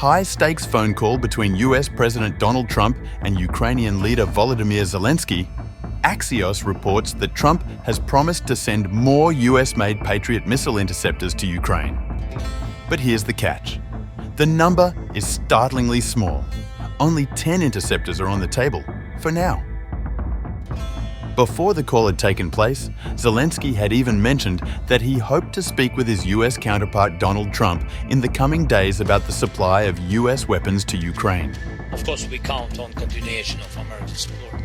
high-stakes phone call between US President Donald Trump and Ukrainian leader Volodymyr Zelensky, Axios reports that Trump has promised to send more US-made Patriot missile interceptors to Ukraine. But here's the catch. The number is startlingly small. Only 10 interceptors are on the table, for now. Before the call had taken place, Zelensky had even mentioned that he hoped to speak with his US counterpart Donald Trump in the coming days about the supply of US weapons to Ukraine. Of course, we count on continuation of American support,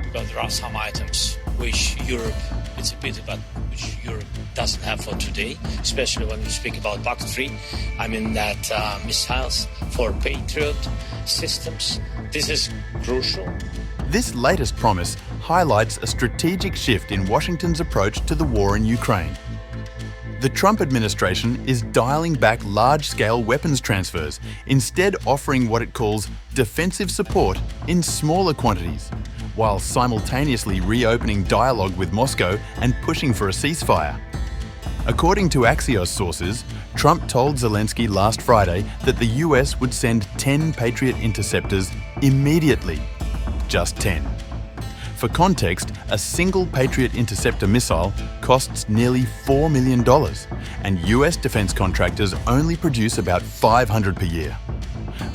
because there are some items which Europe, it's a pity, but which Europe doesn't have for today, especially when we speak about PAC-3. I mean that missiles for Patriot systems. This is crucial. This latest promise highlights a strategic shift in Washington's approach to the war in Ukraine. The Trump administration is dialing back large-scale weapons transfers, instead offering what it calls defensive support in smaller quantities, while simultaneously reopening dialogue with Moscow and pushing for a ceasefire. According to Axios sources, Trump told Zelensky last Friday that the US would send 10 Patriot interceptors immediately. Just 10. For context, a single Patriot interceptor missile costs nearly $4 million, and US defense contractors only produce about 500 per year.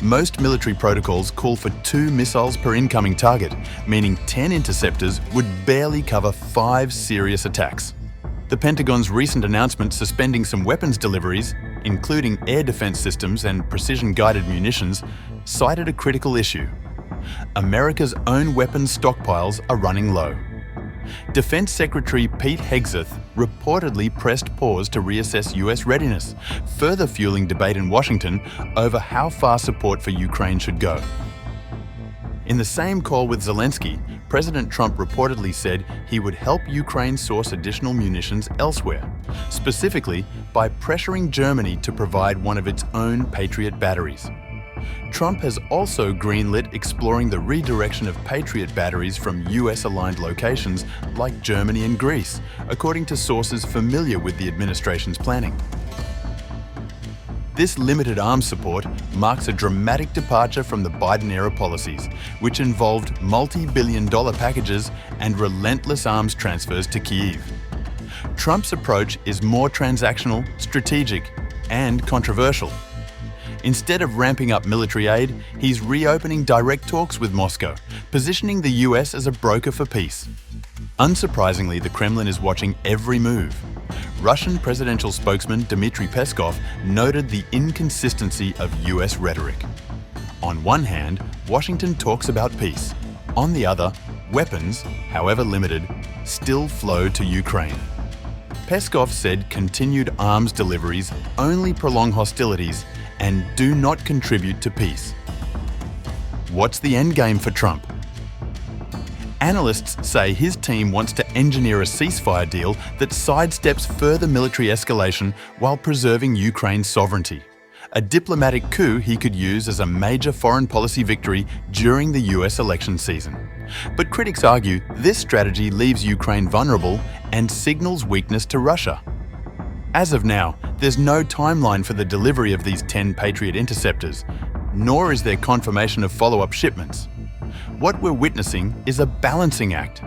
Most military protocols call for 2 missiles per incoming target, meaning 10 interceptors would barely cover 5 serious attacks. The Pentagon's recent announcement suspending some weapons deliveries, including air defense systems and precision-guided munitions, cited a critical issue. America's own weapons stockpiles are running low. Defense Secretary Pete Hegseth reportedly pressed pause to reassess US readiness, further fueling debate in Washington over how far support for Ukraine should go. In the same call with Zelensky, President Trump reportedly said he would help Ukraine source additional munitions elsewhere, specifically by pressuring Germany to provide one of its own Patriot batteries. Trump has also greenlit exploring the redirection of Patriot batteries from US-aligned locations like Germany and Greece, according to sources familiar with the administration's planning. This limited arms support marks a dramatic departure from the Biden-era policies, which involved multi-billion-dollar packages and relentless arms transfers to Kyiv. Trump's approach is more transactional, strategic, and controversial. Instead of ramping up military aid, he's reopening direct talks with Moscow, positioning the US as a broker for peace. Unsurprisingly, the Kremlin is watching every move. Russian presidential spokesman Dmitry Peskov noted the inconsistency of US rhetoric. On one hand, Washington talks about peace. On the other, weapons, however limited, still flow to Ukraine. Peskov said continued arms deliveries only prolong hostilities and do not contribute to peace. What's the endgame for Trump? Analysts say his team wants to engineer a ceasefire deal that sidesteps further military escalation while preserving Ukraine's sovereignty. A diplomatic coup he could use as a major foreign policy victory during the US election season. But critics argue this strategy leaves Ukraine vulnerable and signals weakness to Russia. As of now, there's no timeline for the delivery of these 10 Patriot interceptors, nor is there confirmation of follow-up shipments. What we're witnessing is a balancing act.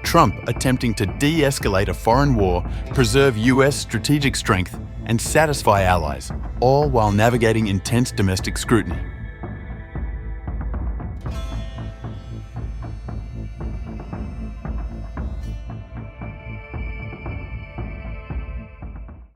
Trump attempting to de-escalate a foreign war, preserve US strategic strength, and satisfy allies, all while navigating intense domestic scrutiny.